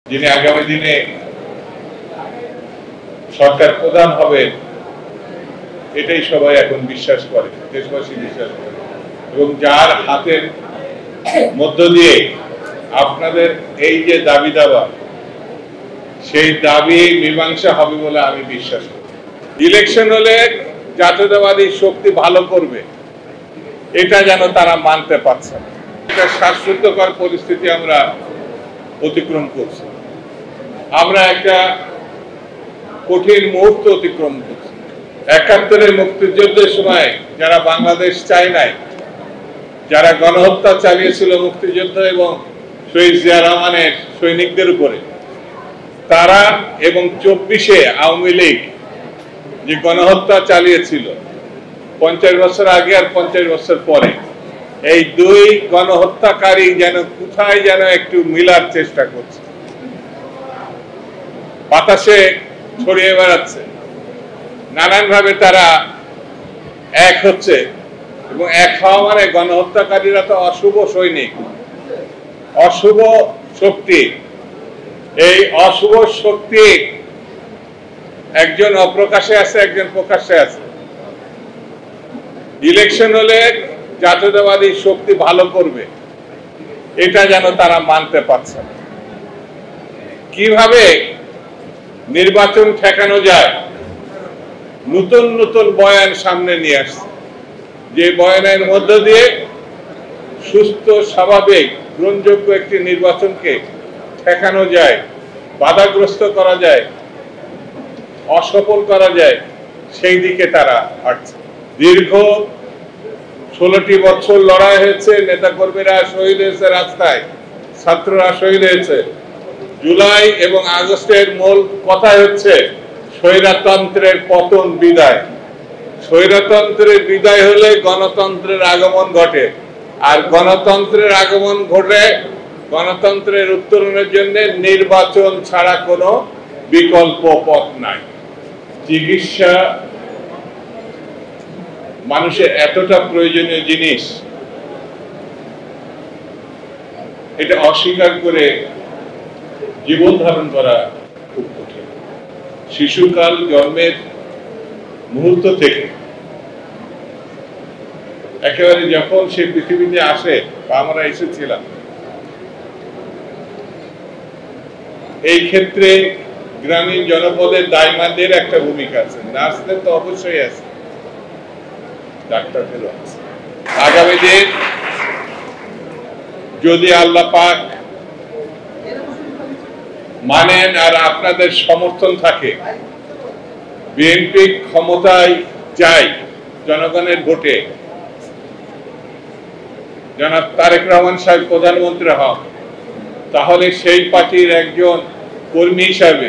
যিনি আগামী দিনে সরকার প্রধান হবেন এটাই সবাই এখন বিশ্বাস করে, দেশবাসী বিশ্বাস করে, এবং যার হাতের মধ্য দিয়ে আপনাদের এই যে দাবি দাবা সেই দাবি মীমাংসা হবে বলে আমি বিশ্বাস করি। ইলেকশন হলে জাতীয়তাবাদী শক্তি ভালো করবে এটা যেন তারা মানতে পারছে না। এটা শ্বাসরুদ্ধকর পরিস্থিতি আমরা অতিক্রম করছি। আমরা একটা কঠিন মুহূর্ত অতিক্রম করছি। ৭১-এর মুক্তিযুদ্ধের সময় যারা বাংলাদেশ চায় নাই, যারা গণহত্যা চালিয়েছিল মুক্তিযুদ্ধ এবং শহীদ জিয়া রহমানের সৈনিকদের উপরে, তারা এবং ২৪-এ আওয়ামী লীগ যে গণহত্যা চালিয়েছিল ৫০ বছর আগে আর ৫০ বছর পরে, এই দুই গণহত্যাকারী যেন কোথায় যেন একটু মিলার চেষ্টা করছে, বাতাসে ছড়িয়ে বেড়াচ্ছে, নানানভাবে তারা এক হচ্ছে। এবং এক হওয়া মানে গণহত্যাকারীরা তো অশুভ সৈনিক, অশুভ শক্তি। এই অশুভ শক্তি একজন অপ্রকাশে আছে, একজন প্রকাশ্যে আছে। ইলেকশন হলে জাতীয়তাবাদী শক্তি ভালো করবে এটা যেন তারা মানতে পারছে না। কিভাবে নির্বাচন ঠেকানো যায় নতুন নতুন বয়ান সামনে নিয়ে আসছে, যে বয়ানের মধ্য দিয়ে সুস্থ স্বাভাবিক গ্রহণযোগ্য একটি নির্বাচনকে ঠেকানো যায়, বাধাগ্রস্ত করা যায়, অসফল করা যায়, সেই দিকে তারা হাঁটছে। দীর্ঘ ১৬টি বছর লড়াই হয়েছে, নেতাকর্মীরা শহীদ হয়েছে, রাস্তায় ছাত্ররা শহীদ হয়েছে। জুলাই এবং আগস্টের মূল কথা হচ্ছে স্বৈরতন্ত্রের পতন, বিদায়। স্বৈরতন্ত্রের বিদায় হলে গণতন্ত্রের আগমন ঘটে, আর গণতন্ত্রের আগমন ঘটে গণতন্ত্রের উত্তরণের জন্য নির্বাচন ছাড়া কোনো বিকল্প পথ নাই। চিকিৎসা মানুষের এতটা প্রয়োজনীয় জিনিস, এটা অস্বীকার করে জীবন ধারণ করা খুব কঠিন। শিশুকাল জন্মের মুহূর্ত থেকে একেবারে যখন সে পৃথিবীতে আসে বা আমরা এসেছিলাম, এই ক্ষেত্রে গ্রামীণ জনপদের দায়মানদের একটা ভূমিকা আছে, নার্সদের তো অবশ্যই আছে, ডাক্তারদেরও আছে। আগামী দিন যদি আল্লাহ পাক মানেন আর আপনাদের সমর্থন থাকে, বিএনপি ক্ষমতায় যায় জনগণের ভোটে, জনাব তারেক রহমান সাহেব প্রধানমন্ত্রী হন, তাহলে সেই পার্টির একজন কর্মী হিসাবে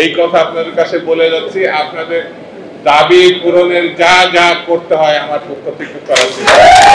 এই কথা আপনাদের কাছে বলে যাচ্ছি, আপনাদের দাবি পূরণের যা যা করতে হয় আমার পক্ষ থেকে করা